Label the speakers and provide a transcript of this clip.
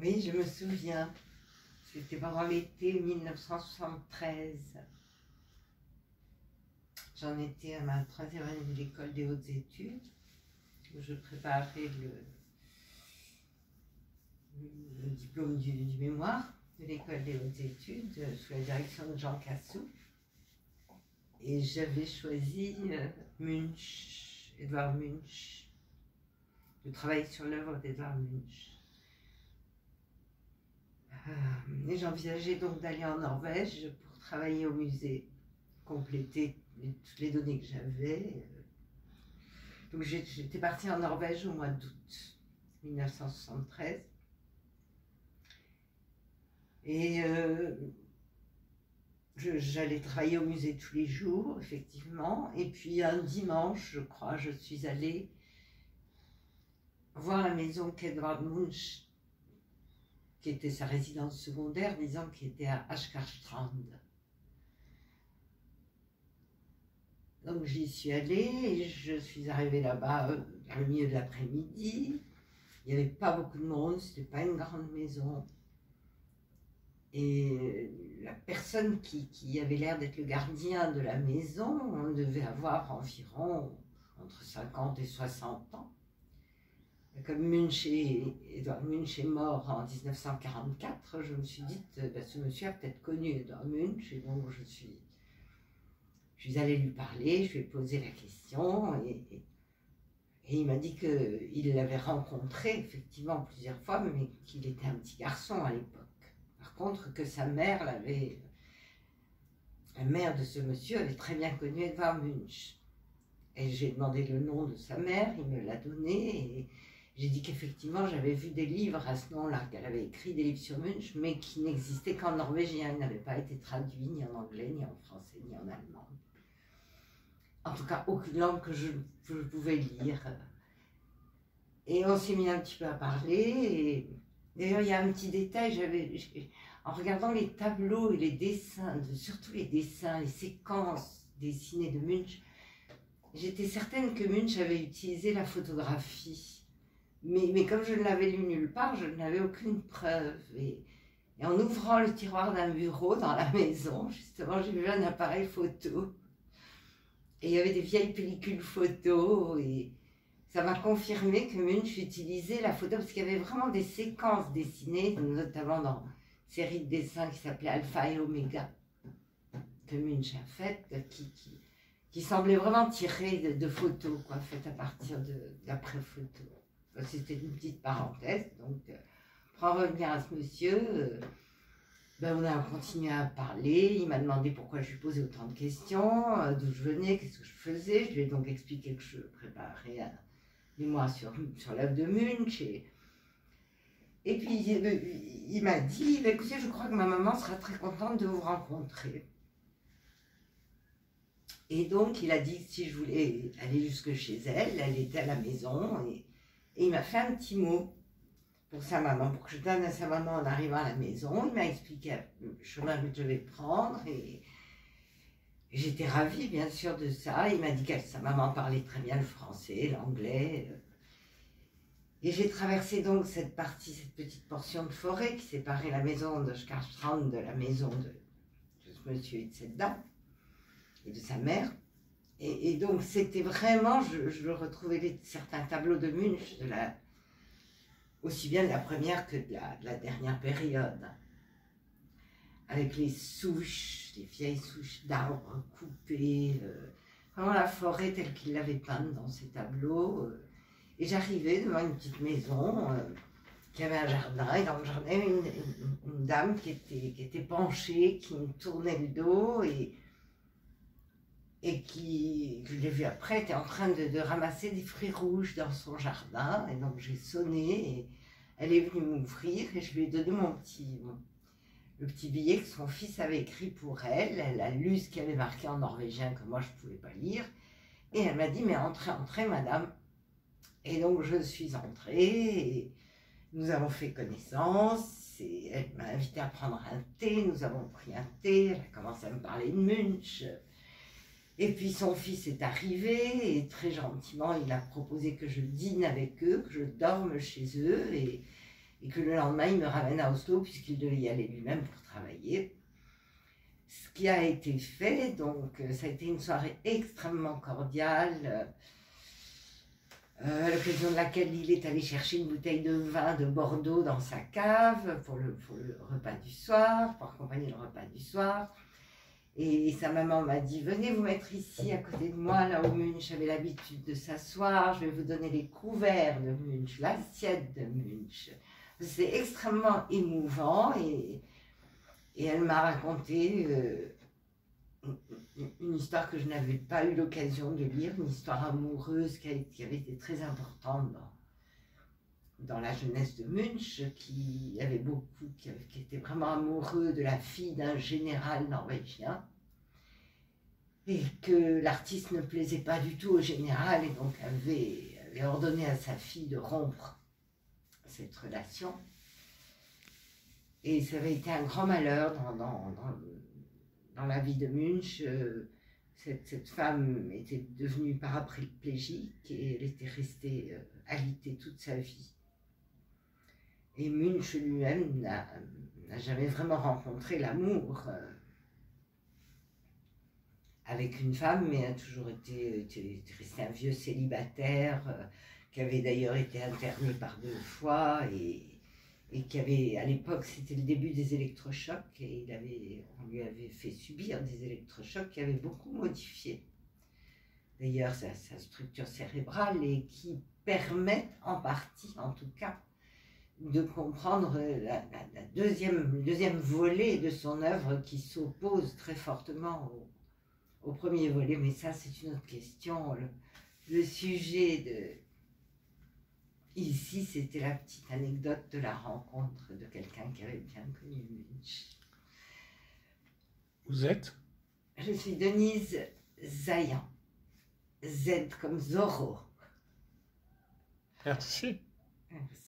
Speaker 1: Oui, je me souviens. C'était pendant l'été 1973. J'en étais à ma 3e année de l'école des hautes études, où je préparais le diplôme du mémoire de l'école des hautes études sous la direction de Jean Cassou. Et j'avais choisi Munch, Edvard Munch, de travailler sur l'œuvre d'Edvard Munch. Et j'envisageais donc d'aller en Norvège pour travailler au musée, compléter toutes les données que j'avais. Donc j'étais partie en Norvège au mois d'août 1973. Et j'allais travailler au musée tous les jours, effectivement. Et puis un dimanche, je crois, je suis allée voir la maison qu'Edvard Munch, qui était sa résidence secondaire, disons, qui était à Askarstrand. Donc j'y suis allée et je suis arrivée là-bas dans le milieu de l'après-midi. Il n'y avait pas beaucoup de monde, c'était pas une grande maison. Et la personne qui avait l'air d'être le gardien de la maison, on devait avoir environ entre 50 et 60 ans. Comme Edvard Munch est mort en 1944, je me suis dit, ce monsieur a peut-être connu Edvard Munch, et donc je suis allée lui parler, je lui ai posé la question, et il m'a dit qu'il l'avait rencontré effectivement plusieurs fois, mais qu'il était un petit garçon à l'époque. Par contre, que sa mère la mère de ce monsieur avait très bien connu Edvard Munch. Et j'ai demandé le nom de sa mère, il me l'a donné, et j'ai dit qu'effectivement j'avais vu des livres à ce nom-là, qu'elle avait écrit des livres sur Munch, mais qui n'existaient qu'en norvégien, ils n'avaient pas été traduits ni en anglais, ni en français, ni en allemand. En tout cas, aucune langue que je pouvais lire. Et on s'est mis un petit peu à parler, et d'ailleurs il y a un petit détail, en regardant les tableaux et les dessins, surtout les dessins, les séquences dessinées de Munch, j'étais certaine que Munch avait utilisé la photographie. Mais comme je ne l'avais lu nulle part, je n'avais aucune preuve. Et en ouvrant le tiroir d'un bureau dans la maison, justement, j'ai vu un appareil photo. Et il y avait des vieilles pellicules photo. Et ça m'a confirmé que Munch utilisait la photo, parce qu'il y avait vraiment des séquences dessinées, notamment dans une série de dessins qui s'appelait Alpha et Omega, que Munch a faite, qui semblait vraiment tirées de photos, faites à partir d'après-photos. C'était une petite parenthèse. Donc, pour en revenir à ce monsieur, on a continué à parler. Il m'a demandé pourquoi je lui posais autant de questions, d'où je venais, qu'est-ce que je faisais. Je lui ai donc expliqué que je préparais un mémoire sur l'œuvre de Munch. Et puis, il m'a dit, écoutez, je crois que ma maman sera très contente de vous rencontrer. Et donc, il a dit que si je voulais aller jusque chez elle, elle était à la maison, et il m'a fait un petit mot pour sa maman, pour que je donne à sa maman en arrivant à la maison. Il m'a expliqué le chemin que je devais prendre, et j'étais ravie, bien sûr, de ça. Il m'a dit que sa maman parlait très bien le français, l'anglais. Et j'ai traversé donc cette petite portion de forêt qui séparait la maison de Skarstrand de la maison de ce monsieur et de cette dame, et de sa mère. Et donc c'était vraiment, je retrouvais certains tableaux de Munch, aussi bien de la première que de la dernière période, avec les vieilles souches d'arbres coupées, vraiment la forêt telle qu'il l'avait peinte dans ses tableaux. Et j'arrivais devant une petite maison qui avait un jardin, et dans le jardin, une dame qui était penchée, qui me tournait le dos, et qui, je l'ai vu après, était en train de ramasser des fruits rouges dans son jardin. Et donc j'ai sonné, et elle est venue m'ouvrir, et je lui ai donné le petit billet que son fils avait écrit pour elle. Elle a lu ce qu'il avait marqué en norvégien que moi je ne pouvais pas lire, et elle m'a dit, mais entrez madame. Et donc je suis entrée, et nous avons fait connaissance, et elle m'a invité à prendre un thé. Nous avons pris un thé, elle a commencé à me parler de Munch. Et puis son fils est arrivé, et très gentiment il a proposé que je dîne avec eux, que je dorme chez eux, et et que le lendemain, il me ramène à Oslo, puisqu'il devait y aller lui-même pour travailler. Ce qui a été fait, donc ça a été une soirée extrêmement cordiale, à l'occasion de laquelle il est allé chercher une bouteille de vin de Bordeaux dans sa cave pour le repas du soir, pour accompagner le repas du soir. Et sa maman m'a dit, venez vous mettre ici à côté de moi, là où Munch avait l'habitude de s'asseoir, je vais vous donner les couverts de Munch, l'assiette de Munch. C'est extrêmement émouvant et elle m'a raconté une histoire que je n'avais pas eu l'occasion de lire, une histoire amoureuse qui avait été très importante dans la jeunesse de Munch, qui était vraiment amoureux de la fille d'un général norvégien, et que l'artiste ne plaisait pas du tout au général, et donc avait ordonné à sa fille de rompre cette relation. Et ça avait été un grand malheur dans la vie de Munch. Cette femme était devenue paraplégique et elle était restée alitée toute sa vie. Et Munch lui-même n'a jamais vraiment rencontré l'amour avec une femme, mais a toujours été resté un vieux célibataire qui avait d'ailleurs été interné par 2 fois et qui avait, à l'époque, c'était le début des électrochocs et on lui avait fait subir des électrochocs qui avaient beaucoup modifié d'ailleurs sa structure cérébrale et qui permettent en partie, en tout cas, de comprendre le deuxième volet de son œuvre qui s'oppose très fortement au premier volet, mais ça c'est une autre question. Le sujet ici, c'était la petite anecdote de la rencontre de quelqu'un qui avait bien connu Munch.
Speaker 2: Vous êtes?
Speaker 1: Je suis Denise Zayan. Z comme Zorro.
Speaker 2: Merci.
Speaker 1: Merci.